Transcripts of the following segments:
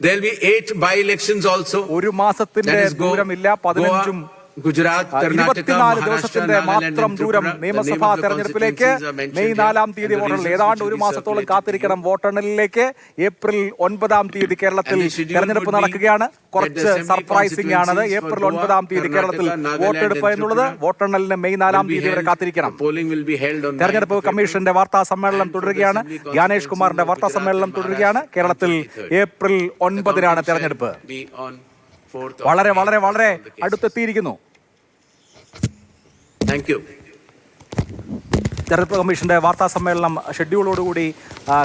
There will be 8 by-elections also. ഒരു മാസത്തിന്റെ ദൂരമില്ല, 15 ഗുജറാത്ത്, കർണാടക, 24 ദിവസത്തിന്റെ മാത്രം ദൂരം നിയമസഭാ തെരഞ്ഞെടുപ്പിലേക്ക്. മെയ് 4-ാം തീയതി വോട്ടെണ്ണൽ. ഏതാണ്ട് ഒരു മാസത്തോളം കാത്തിരിക്കണം വോട്ടെണ്ണലിലേക്ക്. ഏപ്രിൽ 9-ാം തീയതി കേരളത്തിൽ തെരഞ്ഞെടുപ്പ് നടക്കുകയാണ്. കുറച്ച് സർപ്രൈസിംഗ് ആണത്. ഏപ്രിൽ 9-ാം തീയതി കേരളത്തിൽ വോട്ടെടുപ്പ് എന്നുള്ളത്. വോട്ടെണ്ണലിന് മെയ് 4-ാം തീയതി വരെ കാത്തിരിക്കണം. തെരഞ്ഞെടുപ്പ് കമ്മീഷന്റെ വാർത്താ സമ്മേളനം തുടരുകയാണ്. ജ്ഞാനേഷ് കുമാറിന്റെ വാർത്താ സമ്മേളനം തുടരുകയാണ്. കേരളത്തിൽ ഏപ്രിൽ 9-നാണ് തെരഞ്ഞെടുപ്പ്. വളരെ വളരെ വളരെ അടുത്തെത്തിയിരിക്കുന്നു. Thank you. തെരഞ്ഞെടുപ്പ് കമ്മീഷന്റെ വാർത്താ സമ്മേളനം ഷെഡ്യൂളോടുകൂടി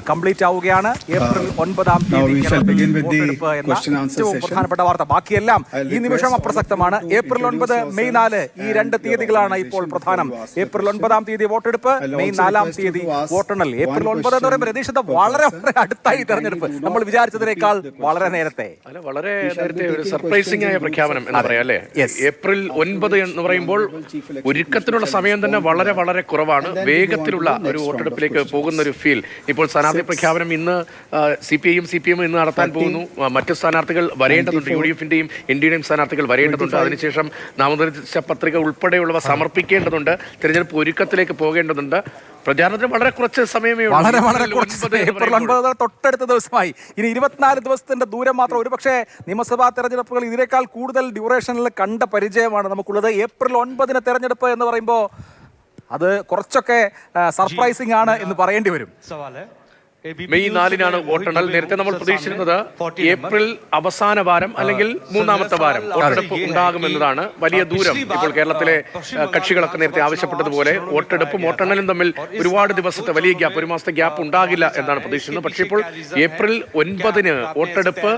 കംപ്ലീറ്റ് ആവുകയാണ്. ഏപ്രിൽ 9-ാം തീയതി വോട്ടെടുപ്പ് എന്ന ഏറ്റവും പ്രധാനപ്പെട്ട വാർത്ത. ബാക്കിയെല്ലാം ഈ നിമിഷം അപ്രസക്തമാണ്. ഏപ്രിൽ 9, മെയ് 4 ഈ 2 തീയതികളാണ് ഇപ്പോൾ പ്രധാനം. ഏപ്രിൽ 9-ാം തീയതി വോട്ടെടുപ്പ്, മെയ് 4-ാം തീയതി വോട്ടെണ്ണൽ. ഏപ്രിൽ 9 എന്ന് പറയുമ്പോൾ രതീഷ് വളരെ വളരെ അടുത്തായി തെരഞ്ഞെടുപ്പ്. നമ്മൾ വിചാരിച്ചതിനേക്കാൾ വളരെ നേരത്തെ, വളരെ നേരത്തെ ഒരു സർപ്രൈസിംഗ് ആയ പ്രഖ്യാപനം എന്ന് പറയാം അല്ലേ? ഏപ്രിൽ 9 എന്ന് പറയുമ്പോൾ ഒരുക്കത്തിനുള്ള സമയം തന്നെ വളരെ വളരെ കുറവാണ്. വേഗത്തിലുള്ള ഒരു വോട്ടെടുപ്പിലേക്ക് പോകുന്ന ഒരു ഫീൽ. ഇപ്പോൾ സ്ഥാനാർത്ഥി പ്രഖ്യാപനം ഇന്ന് CPI-യും CPM ഇന്ന് നടത്താൻ പോകുന്നു. മറ്റ് സ്ഥാനാർത്ഥികൾ വരേണ്ടതുണ്ട്. UDF-ന്റെയും NDA-യുടെയും സ്ഥാനാർത്ഥികൾ വരേണ്ടതുണ്ട്. അതിനുശേഷം നാമനിർദ്ദേശ പത്രിക ഉൾപ്പെടെയുള്ളവ സമർപ്പിക്കേണ്ടതുണ്ട്. തിരഞ്ഞെടുപ്പ് ഒരുക്കത്തിലേക്ക് പോകേണ്ടതുണ്ട്. പ്രചാരണത്തിന് വളരെ കുറച്ച് സമയമേ ഉള്ളൂ. വളരെ വളരെ കുറച്ച്. ഏപ്രിൽ 9 തൊട്ടടുത്ത ദിവസമായി. ഇനി 24 ദിവസത്തിന്റെ ദൂരം മാത്രം. ഒരുപക്ഷെ നിയമസഭാ തെരഞ്ഞെടുപ്പുകൾ ഇതിനേക്കാൾ കൂടുതൽ ഡ്യൂറേഷനിൽ കണ്ട പരിചയമാണ് നമുക്കുള്ളത്. ഏപ്രിൽ 9 തെരഞ്ഞെടുപ്പ് എന്ന് പറയുമ്പോൾ അത് കുറച്ചൊക്കെ സർപ്രൈസിംഗ് ആണ് എന്ന് പറയേണ്ടി വരും. മെയ് 4-നാണ് വോട്ടെണ്ണൽ. നേരത്തെ നമ്മൾ പ്രതീക്ഷിച്ചിരുന്നത് ഏപ്രിൽ അവസാന വാരം അല്ലെങ്കിൽ 3-ാമത്തെ വാരം വോട്ടെടുപ്പ് ഉണ്ടാകുമെന്നതാണ്. വലിയ ദൂരം. ഇപ്പോൾ കേരളത്തിലെ കക്ഷികളൊക്കെ നേരത്തെ ആവശ്യപ്പെട്ടതുപോലെ വോട്ടെടുപ്പും വോട്ടെണ്ണലും തമ്മിൽ ഒരുപാട് ദിവസത്തെ വലിയ ഗ്യാപ്പ്, ഒരു മാസത്തെ ഗ്യാപ്പ് ഉണ്ടാകില്ല എന്നാണ് പ്രതീക്ഷിക്കുന്നത്. പക്ഷേ ഇപ്പോൾ ഏപ്രിൽ 9-ന് വോട്ടെടുപ്പ്,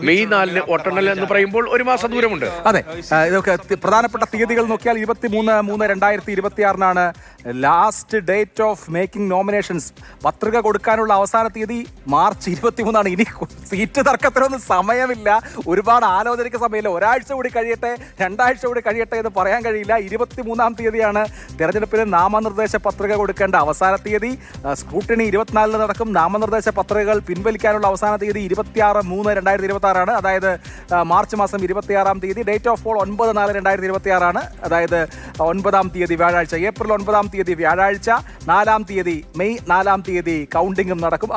മെയ് 4-ന് വോട്ടെണ്ണൽ എന്ന് പറയുമ്പോൾ ഒരു മാസം ദൂരമുണ്ട്. അതെ, ഇതൊക്കെ പ്രധാനപ്പെട്ട തീയതികൾ നോക്കിയാൽ 23/3/2026 last date of making nominations. പത്രിക കൊടുക്കാനുള്ള അവസാന തീയതി മാർച്ച് 23. ഇനി സീറ്റ് തർക്കത്തിനൊന്നും സമയമില്ല. ഒരുപാട് ആലോചനയ്ക്ക് സമയമില്ല. ഒരാഴ്ച കൂടി കഴിയട്ടെ, 2 ആഴ്ച കൂടി കഴിയട്ടെ എന്ന് പറയാൻ കഴിയില്ല. 23-ാം തീയതിയാണ് തെരഞ്ഞെടുപ്പിന് നാമനിർദ്ദേശ പത്രിക കൊടുക്കേണ്ട അവസാന തീയതി. സ്ക്രൂട്ടിനി 24-ന് നടക്കും. നാമനിർദ്ദേശ പത്രികകൾ പിൻവലിക്കാനുള്ള അവസാന തീയതി 26/3/2026 അതായത് മാർച്ച് മാസം 26-ാം തീയതി. ഡേറ്റ് ഓഫ് പോൾ 9/4/2026 അതായത് 9-ാം തീയതി വ്യാഴാഴ്ച. ഏപ്രിൽ 9-ാം തീയതി വ്യാഴാഴ്ച. 4-ാം തീയതി മെയ് 4-ാം തീയതി കൗണ്ടിങ്ങും നടക്കും.